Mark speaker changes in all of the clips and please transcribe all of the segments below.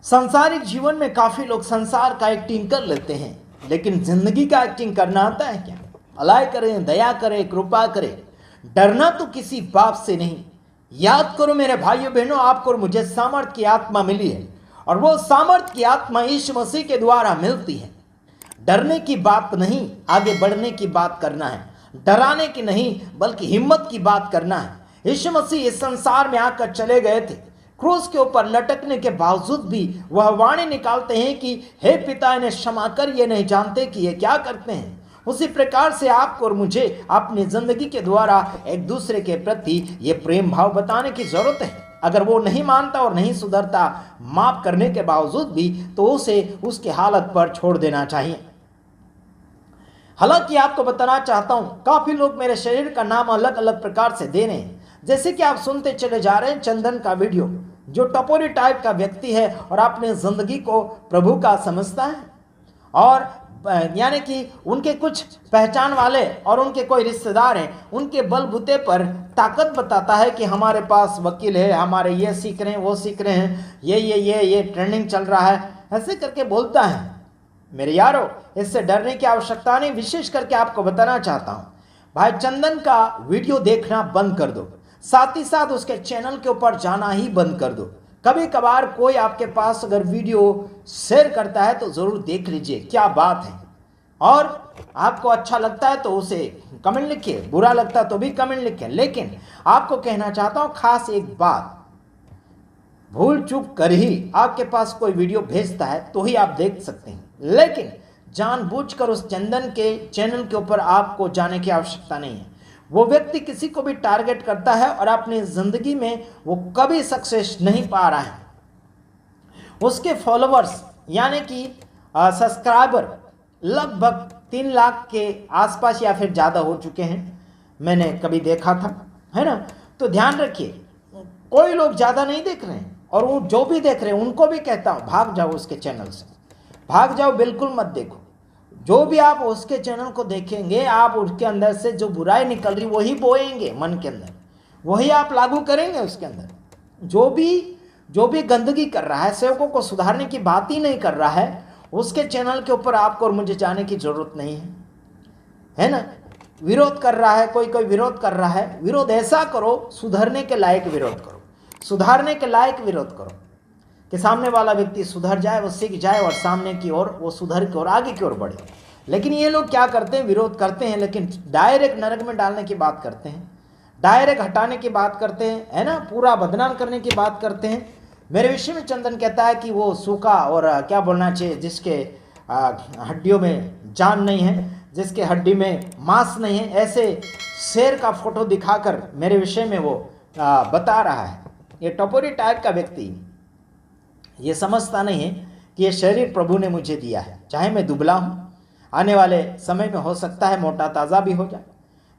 Speaker 1: संसारिक जीवन में काफी लोग संसार का एक्टिंग कर लेते हैं, लेकिन जिंदगी का एक्टिंग करना आता है क्या? भलाई करें, दया करें, कृपा करें। डरना तो किसी बाप से नहीं। याद करो मेरे भाइयों बहनों, आपको और मुझे सामर्थ की आत्मा मिली है, और वो सामर्थ की आत्मा यीशु मसीह के द्वारा मिलती है। डरने की बात नहीं, आगे बढ़ने की बात करना है। डराने की नहीं, बल्कि हिम्मत की बात करना है। यीशु मसीह इस संसार में आकर चले गए थे। क्रूस के ऊपर लटकने के बावजूद भी वह वाणी निकालते हैं कि हे पिता, इन्हें क्षमा कर, ये नहीं जानते कि ये क्या करते हैं। उसी प्रकार से आपको और मुझे अपनी जिंदगी के द्वारा एक दूसरे के प्रति ये प्रेम भाव बताने की जरूरत है। अगर वो नहीं मानता और नहीं सुधरता, माफ करने के बावजूद भी, तो उसे उसकी हालत पर छोड़ देना चाहिए। हालांकि आपको बताना चाहता हूं, काफी लोग मेरे शरीर का नाम अलग अलग प्रकार से दे रहे हैं। जैसे कि आप सुनते चले जा रहे हैं चंदन का वीडियो, जो टपोरी टाइप का व्यक्ति है और अपने जिंदगी को प्रभु का समझता है, और यानी कि उनके कुछ पहचान वाले और उनके कोई रिश्तेदार हैं, उनके बलबूते पर ताकत बताता है कि हमारे पास वकील है, हमारे ये सीख रहे हैं, वो सीख रहे हैं, ये ट्रेंडिंग चल रहा है, ऐसे करके बोलता है। मेरे यारो, इससे डरने की आवश्यकता नहीं। विशेष करके आपको बताना चाहता हूं, भाई चंदन का वीडियो देखना बंद कर दो, साथ ही साथ उसके चैनल के ऊपर जाना ही बंद कर दो। कभी कभार कोई आपके पास अगर वीडियो शेयर करता है तो जरूर देख लीजिए क्या बात है, और आपको अच्छा लगता है तो उसे कमेंट लिखिए, बुरा लगता है तो भी कमेंट लिखिए। लेकिन आपको कहना चाहता हूं खास एक बात, भूल चूक कर ही आपके पास कोई वीडियो भेजता है तो ही आप देख सकते हैं, लेकिन जानबूझकर उस चंदन के चैनल के ऊपर आपको जाने की आवश्यकता नहीं है। वो व्यक्ति किसी को भी टारगेट करता है और अपनी जिंदगी में वो कभी सक्सेस नहीं पा रहा है। उसके फॉलोअर्स यानी कि सब्सक्राइबर लगभग 3 लाख के आसपास या फिर ज़्यादा हो चुके हैं, मैंने कभी देखा था, है ना। तो ध्यान रखिए, कोई लोग ज़्यादा नहीं देख रहे हैं, और वो जो भी देख रहे हैं उनको भी कहता हूँ भाग जाओ उसके चैनल से, भाग जाओ, बिल्कुल मत देखो। जो भी आप उसके चैनल को देखेंगे, आप उसके अंदर से जो बुराई निकल रही वही बोएंगे मन के अंदर, वही आप लागू करेंगे उसके अंदर। जो भी गंदगी कर रहा है, सेवकों को सुधारने की बात ही नहीं कर रहा है, उसके चैनल के ऊपर आपको और मुझे जाने की जरूरत नहीं है ना। विरोध कर रहा है, कोई विरोध कर रहा है, विरोध ऐसा करो, सुधरने के लायक विरोध करो, सुधारने के लायक विरोध करो कि सामने वाला व्यक्ति सुधर जाए, वो सीख जाए और सामने की ओर वो सुधर की ओर आगे की ओर बढ़े। लेकिन ये लोग क्या करते हैं, विरोध करते हैं, लेकिन डायरेक्ट नरक में डालने की बात करते हैं, डायरेक्ट हटाने की बात करते हैं, है ना, पूरा बदनाम करने की बात करते हैं। मेरे विषय में चंदन कहता है कि वो सूखा और क्या बोलना चाहिए, जिसके हड्डियों में जान नहीं है, जिसके हड्डी में मांस नहीं है, ऐसे शेर का फोटो दिखाकर मेरे विषय में वो बता रहा है। ये टपोरी टाइप का व्यक्ति ये समझता नहीं है कि ये शरीर प्रभु ने मुझे दिया है, चाहे मैं दुबला हूँ, आने वाले समय में हो सकता है मोटा ताज़ा भी हो जाए,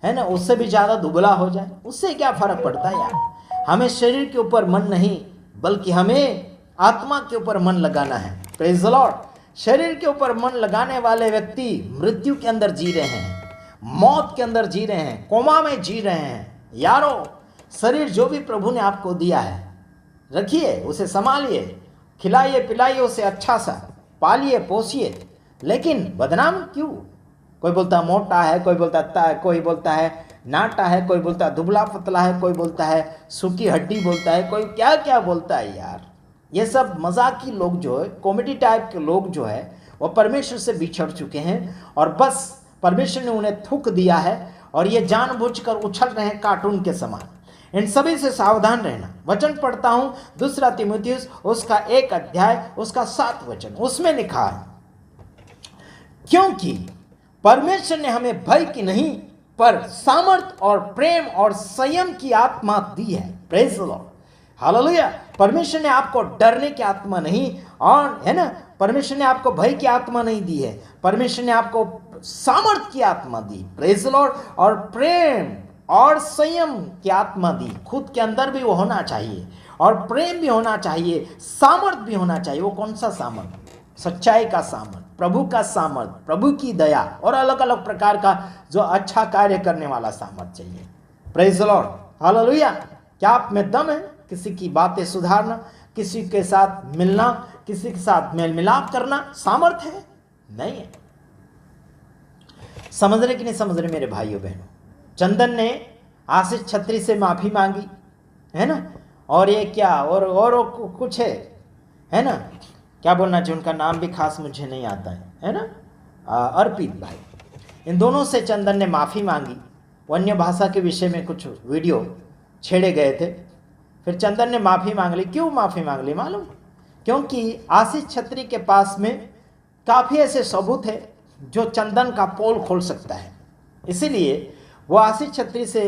Speaker 1: है ना, उससे भी ज़्यादा दुबला हो जाए, उससे क्या फ़र्क पड़ता है यार। हमें शरीर के ऊपर मन नहीं, बल्कि हमें आत्मा के ऊपर मन लगाना है। Praise the Lord. शरीर के ऊपर मन लगाने वाले व्यक्ति मृत्यु के अंदर जी रहे हैं, मौत के अंदर जी रहे हैं, कोमा में जी रहे हैं। यारो, शरीर जो भी प्रभु ने आपको दिया है, रखिए, उसे संभालिए, खिलाइए पिलाइए उसे, अच्छा सा पालिए पोसिए, लेकिन बदनाम क्यों? कोई बोलता है मोटा है, कोई बोलता है, कोई बोलता है नाटा है, कोई बोलता है दुबला पतला है, कोई बोलता है सूखी हड्डी बोलता है, कोई क्या क्या बोलता है यार। ये सब मजाकी लोग जो है, कॉमेडी टाइप के लोग जो है, वो परमेश्वर से बिछड़ चुके हैं, और बस परमेश्वर ने उन्हें थूक दिया है, और ये जानबूझकर उछल रहे हैं कार्टून के समान। इन सभी से सावधान रहना। वचन पढ़ता हूं, 2 तीमुथियुस उसका 1 अध्याय उसका 7 वचन, उसमें लिखा है, क्योंकि परमेश्वर ने हमें भय की नहीं पर सामर्थ और प्रेम और संयम की आत्मा दी है। Praise the Lord, hallelujah. परमेश्वर ने आपको डरने की आत्मा नहीं, और है ना, परमेश्वर ने आपको भय की आत्मा नहीं दी है, परमेश्वर ने आपको सामर्थ की आत्मा दी। Praise the Lord. और प्रेम और संयम की आत्मा दी। खुद के अंदर भी वो होना चाहिए, और प्रेम भी होना चाहिए, सामर्थ भी होना चाहिए। वो कौन सा सामर्थ? सच्चाई का सामर्थ, प्रभु का सामर्थ, प्रभु की दया, और अलग अलग प्रकार का जो अच्छा कार्य करने वाला सामर्थ चाहिए। Praise the Lord, hallelujah. क्या आप में दम है किसी की बातें सुधारना, किसी के साथ मिलना, किसी के साथ मेल मिलाप करना सामर्थ्य है? नहीं है। समझ रहे कि नहीं समझ रहे मेरे भाइयों बहनों? चंदन ने आशीष छत्री से माफी मांगी, है ना? और ये क्या और कुछ है ना? क्या बोलना चाहिए, उनका नाम भी खास मुझे नहीं आता है ना? अर्पित भाई, इन दोनों से चंदन ने माफ़ी मांगी। वन्य भाषा के विषय में कुछ वीडियो छेड़े गए थे, फिर चंदन ने माफ़ी मांग ली। क्यों माफ़ी मांग ली मालूम? क्योंकि आशीष छत्री के पास में काफ़ी ऐसे सबूत है जो चंदन का पोल खोल सकता है। इसीलिए वो आशीष छत्री से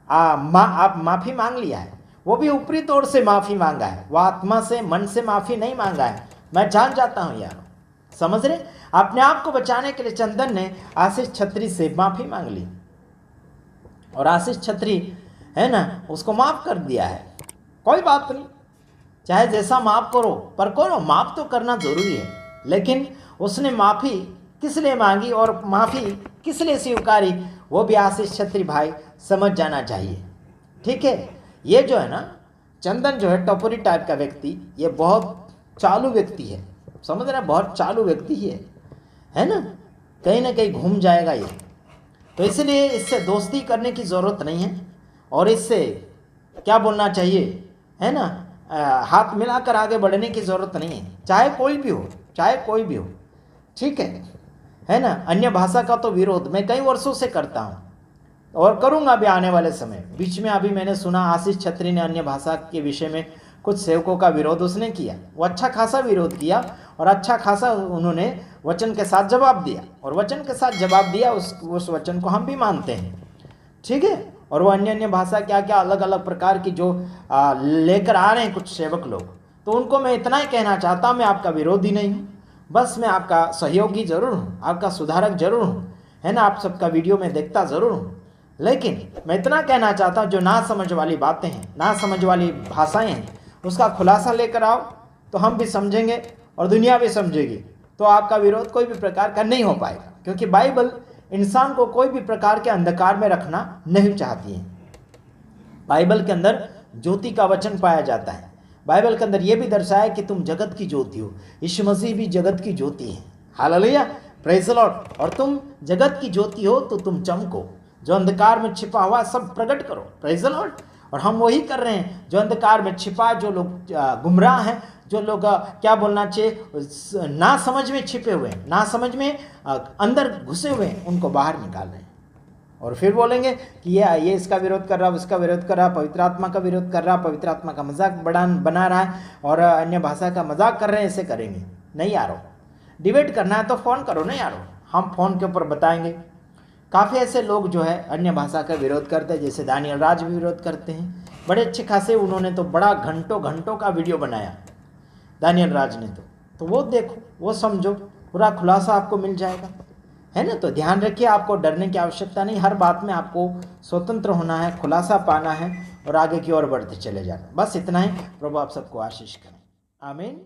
Speaker 1: माफ़ी मांग लिया है। वो भी ऊपरी तौर से माफ़ी मांगा है, वो आत्मा से मन से माफ़ी नहीं मांगा है। मैं जान जाता हूँ यार, समझ रहे? अपने आप को बचाने के लिए चंदन ने आशीष छत्री से माफ़ी मांग ली और आशीष छत्री है ना उसको माफ़ कर दिया है। कोई बात नहीं, चाहे जैसा माफ़ करो, पर करो, माफ़ तो करना ज़रूरी है। लेकिन उसने माफ़ी किस लिए मांगी और माफ़ी किस लिए स्वीकारी, वो भी आशीष छत्री भाई समझ जाना चाहिए। ठीक है? ये जो है ना चंदन जो है टपोरी टाइप का व्यक्ति, ये बहुत चालू व्यक्ति है, समझ रहे? बहुत चालू व्यक्ति ही है ना? कहीं ना कहीं घूम जाएगा ये। तो इसलिए इससे दोस्ती करने की ज़रूरत नहीं है और इससे क्या बोलना चाहिए, है ना, हाथ मिलाकर आगे बढ़ने की ज़रूरत नहीं है, चाहे कोई भी हो, चाहे कोई भी हो। ठीक है ना? अन्य भाषा का तो विरोध मैं कई वर्षों से करता हूँ और करूँगा भी आने वाले समय। बीच में अभी मैंने सुना आशीष छत्री ने अन्य भाषा के विषय में कुछ सेवकों का विरोध उसने किया। वो अच्छा खासा विरोध किया और अच्छा खासा उन्होंने वचन के साथ जवाब दिया, और वचन के साथ जवाब दिया उस वचन को हम भी मानते हैं। ठीक है? और वो अन्य भाषा क्या क्या अलग अलग प्रकार की जो लेकर आ रहे हैं कुछ सेवक लोग, तो उनको मैं इतना ही कहना चाहता हूँ, मैं आपका विरोधी नहीं हूँ, बस मैं आपका सहयोगी जरूर हूँ, आपका सुधारक जरूर हूँ, है ना? आप सबका वीडियो में देखता ज़रूर हूँ, लेकिन मैं इतना कहना चाहता हूँ जो ना समझ वाली बातें हैं, ना समझ वाली भाषाएं हैं, उसका खुलासा लेकर आओ तो हम भी समझेंगे और दुनिया भी समझेगी। तो आपका विरोध कोई भी प्रकार का नहीं हो पाएगा, क्योंकि बाइबल इंसान को कोई भी प्रकार के अंधकार में रखना नहीं चाहती है। बाइबल के अंदर ज्योति का वचन पाया जाता है। बाइबल के अंदर यह भी दर्शाया कि तुम जगत की ज्योति हो। यीशु मसीह भी जगत की ज्योति है। Hallelujah, praise the Lord. और तुम जगत की ज्योति हो तो तुम चमको, जो अंधकार में छिपा हुआ सब प्रकट करो। Praise the Lord. और हम वही कर रहे हैं, जो अंधकार में छिपा, जो लोग गुमराह हैं, जो लोग क्या बोलना चाहिए, ना समझ में छिपे हुए हैं, ना समझ में अंदर घुसे हुए हैं, उनको बाहर निकाल रहे हैं। और फिर बोलेंगे कि ये इसका विरोध कर रहा, उसका विरोध कर रहा, पवित्र आत्मा का विरोध कर रहा, पवित्र आत्मा का मजाक बना रहा है और अन्य भाषा का मजाक कर रहे हैं, ऐसे करेंगे नहीं यारो। डिबेट करना है तो फ़ोन करो ना यारो, हम फ़ोन के ऊपर बताएंगे। काफ़ी ऐसे लोग जो है अन्य भाषा का विरोध करते हैं, जैसे दानियल राज भी विरोध करते हैं, बड़े अच्छे खासे। उन्होंने तो बड़ा घंटों का वीडियो बनाया दानियल राज ने, तो वो देखो, वो समझो, पूरा खुलासा आपको मिल जाएगा, है ना? तो ध्यान रखिए, आपको डरने की आवश्यकता नहीं, हर बात में आपको स्वतंत्र होना है, खुलासा पाना है और आगे की ओर बढ़ते चले जाना। बस इतना ही। प्रभु आप सबको आशीष करें। आमीन।